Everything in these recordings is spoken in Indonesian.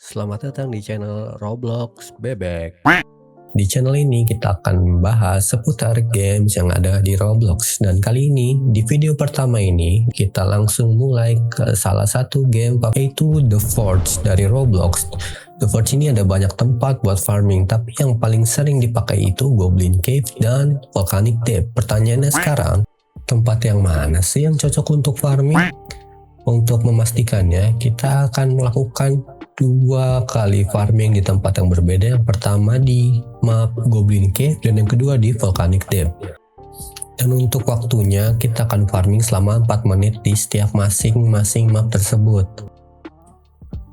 Selamat datang di channel Roblox Bebek. Di channel ini kita akan membahas seputar games yang ada di Roblox. Dan kali ini, di video pertama ini, kita langsung mulai ke salah satu game, yaitu The Forge dari Roblox. The Forge ini ada banyak tempat buat farming, tapi yang paling sering dipakai itu Goblin Cave dan Volcanic Depth. Pertanyaannya sekarang, tempat yang mana sih yang cocok untuk farming? Untuk memastikannya, kita akan melakukan 2 kali farming di tempat yang berbeda. Yang pertama di map Goblin Cave dan yang kedua di Volcanic Depth. Dan untuk waktunya kita akan farming selama 4 menit di setiap masing-masing map tersebut.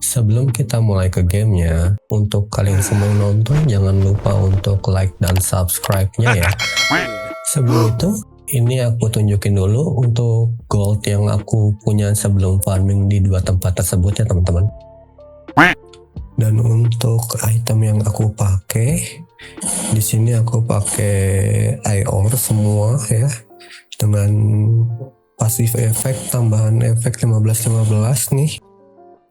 Sebelum kita mulai ke gamenya, untuk kalian semua yang nonton jangan lupa untuk like dan subscribe-nya ya. Sebelum itu, ini aku tunjukin dulu untuk gold yang aku punya sebelum farming di 2 tempat tersebut ya teman-teman. Dan untuk item yang aku pakai, di sini aku pakai iron semua ya, dengan pasif efek tambahan efek 15-15 nih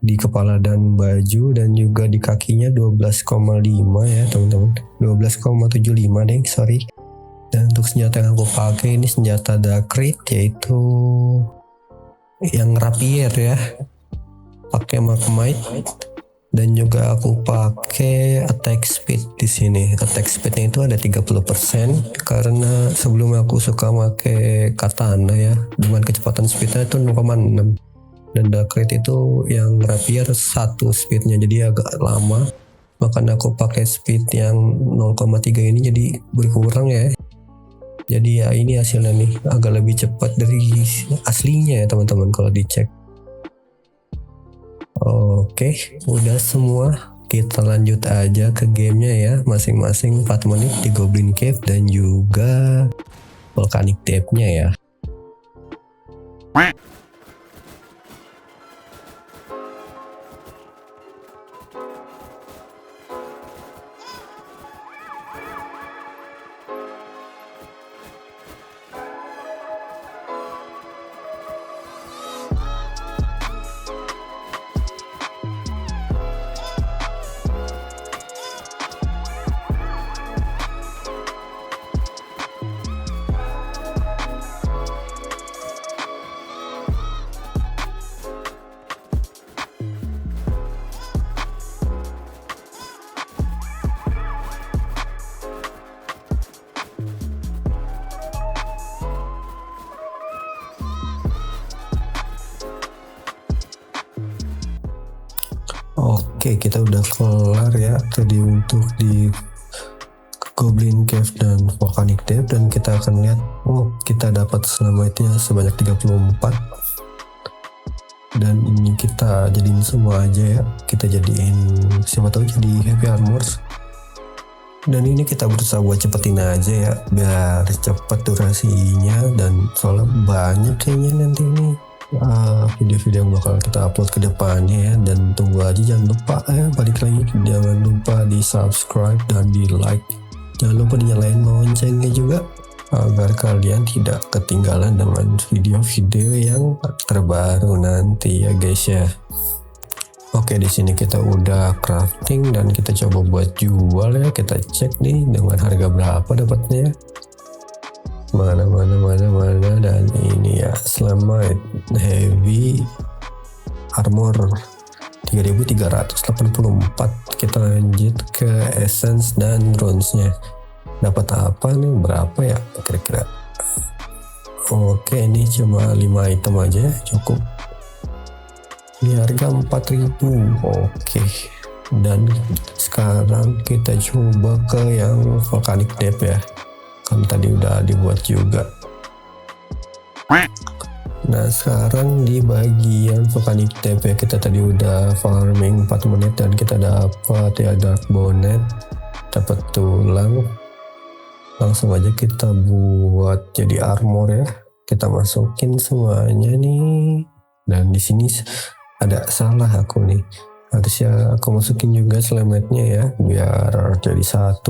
di kepala dan baju, dan juga di kakinya 12,5 ya teman-teman, 12,75 deh sorry. Dan untuk senjata yang aku pakai ini senjata Darkrit, yaitu yang rapier ya, pakai Magmite. Dan juga aku pakai attack speed di sini. Attack speednya itu ada 30% karena sebelumnya aku suka pakai katana ya, dengan kecepatan speednya itu 0,6. Dan Darkrit itu yang rapier 1 speednya, jadi agak lama. Makanya aku pakai speed yang 0,3 ini jadi berkurang ya. Jadi ya ini hasilnya nih, agak lebih cepat dari aslinya ya teman-teman kalau dicek. Oke, udah semua. Kita lanjut aja ke gamenya ya, masing-masing 4 menit di Goblin Cave dan juga Volcanic Depth-nya ya. Oke, kita udah kelar ya tadi untuk di Goblin Cave dan Volcanic Depth, dan kita akan lihat kita dapat selamanya sebanyak 34. Dan ini kita jadiin semua aja ya, kita jadiin siapa tahu jadi heavy armors. Dan ini kita berusaha buat cepetin aja ya, biar cepet durasinya, dan soalnya banyak kayaknya nanti ini video-video yang bakal kita upload ke depannya ya. Dan tunggu aja, jangan lupa ya, balik lagi, jangan lupa di subscribe dan di like, jangan lupa dinyalain loncengnya juga agar kalian tidak ketinggalan dengan video-video yang terbaru nanti ya guys ya. Oke, di sini kita udah crafting dan kita coba buat jual ya. Kita cek nih dengan harga berapa dapatnya. Mana, dan ini ya, Slamite Heavy Armor 3384. Kita lanjut ke Essence dan Runes-nya. Dapat apa nih, berapa ya kira-kira? Oke, ini cuma 5 item aja cukup. Ini harga 4000. Oke. Dan sekarang kita coba ke yang Volcanic Depth ya, kan tadi udah dibuat juga. Nah, sekarang di bagian Volcanic Depth ya, kita tadi udah farming 4 menit dan kita dapat ya Dark Bonnet, dapat tulang. Langsung aja kita buat jadi armor ya. Kita masukin semuanya nih. Dan di sini ada salah aku nih, harusnya aku masukin juga selamatnya ya, biar jadi 1,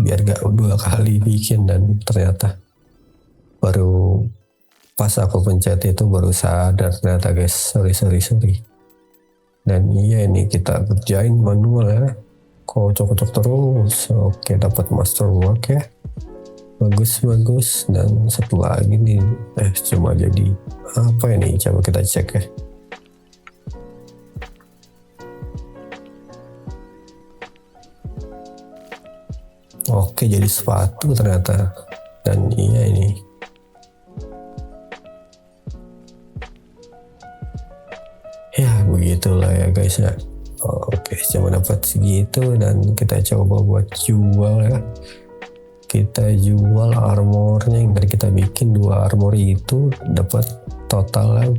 biar gak 2 kali bikin. Dan ternyata baru pas aku pencet itu baru sadar ternyata guys, sorry. Dan iya ini kita kerjain manual ya, kocok-kocok terus. Oke, dapat masterwork ya, bagus. Dan satu lagi nih, cuma jadi apa ini, coba kita cek ya. Oke, jadi sepatu ternyata. Dan iya ini, ya begitulah ya guys ya. Oke, cuma dapat segitu dan kita coba buat jual ya. Kita jual armornya yang tadi kita bikin 2 armor itu, dapat totalnya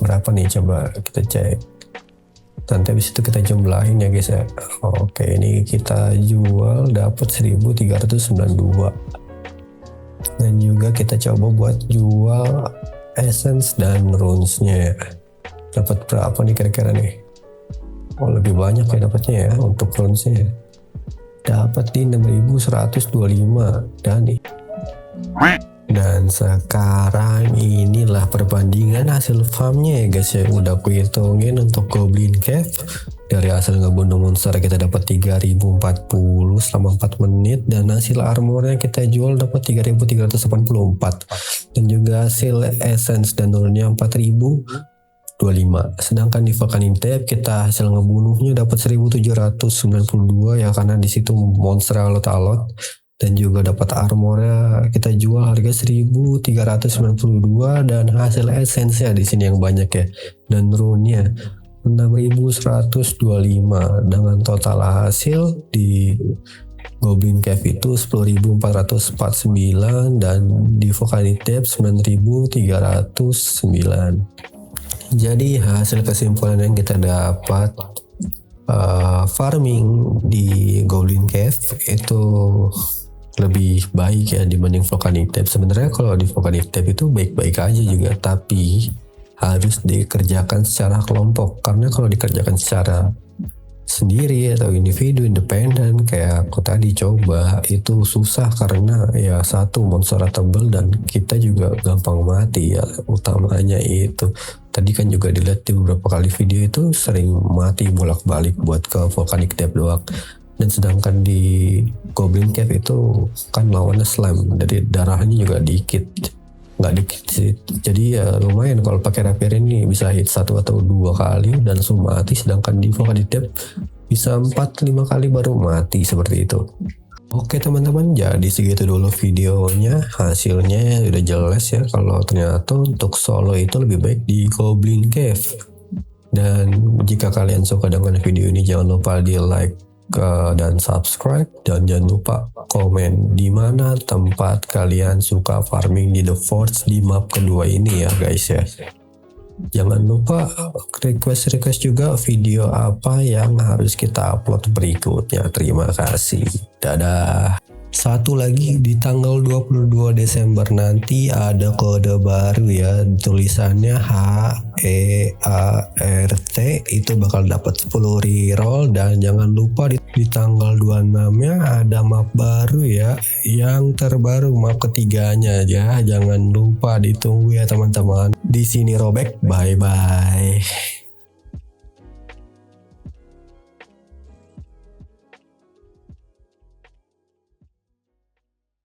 berapa nih, coba kita cek. Nanti habis itu kita jumlahin ya guys ya. Oke, ini kita jual dapat 1392. Dan juga kita coba buat jual essence dan runes-nya ya. Dapat berapa nih kira-kira nih? Oh, lebih banyak ya dapatnya ya untuk runes-nya. Dapat di 6125 dan sekarang inilah perbandingan hasil farmnya ya guys ya. Udah aku hitungin untuk Goblin Cave. Dari hasil ngebunuh monster kita dapat 3040 selama 4 menit, dan hasil armornya kita jual dapat 3384, dan juga hasil essence dan nurnya 4025. Sedangkan di Volcanic Depth kita hasil ngebunuhnya dapat 1792 ya, karena di situ monster alot-alot. Dan juga dapat armornya kita jual harga 1392, dan hasil essence ya di sini yang banyak ya, dan rune-nya 6125, dengan total hasil di Goblin Cave itu 10.449, dan di Volcanic Depth 9.309. Jadi hasil kesimpulan yang kita dapat, farming di Goblin Cave itu lebih baik ya dibanding Volcanic Depth. Sebenarnya kalau di Volcanic Depth itu baik-baik aja juga, tapi harus dikerjakan secara kelompok. Karena kalau dikerjakan secara sendiri atau individu independen kayak aku tadi coba, itu susah karena ya satu monster tebel dan kita juga gampang mati ya, utamanya itu. Tadi kan juga dilihat di beberapa kali video itu sering mati bolak-balik buat ke Volcanic Depth doang. Dan sedangkan di Goblin Cave itu kan lawannya slime, jadi darahnya juga dikit, nggak dikit sih. Jadi ya lumayan kalau pakai rapier ini bisa hit 1 atau 2 kali dan langsung mati. Sedangkan di Volcanic Depth bisa 4-5 kali baru mati seperti itu. Oke teman-teman, jadi segitu dulu videonya. Hasilnya udah jelas ya kalau ternyata untuk solo itu lebih baik di Goblin Cave. Dan jika kalian suka dengan video ini, jangan lupa di like dan subscribe, dan jangan lupa komen di mana tempat kalian suka farming di The Forge di map kedua ini ya guys ya. Jangan lupa request juga video apa yang harus kita upload berikutnya. Terima kasih, dadah. Satu lagi, di tanggal 22 Desember nanti ada kode baru ya, tulisannya HEART, itu bakal dapat 10 reroll. Dan jangan lupa di tanggal 26-nya ada map baru ya, yang terbaru, map ketiganya ya. Jangan lupa ditunggu ya teman-teman. Di sini Robek, bye bye.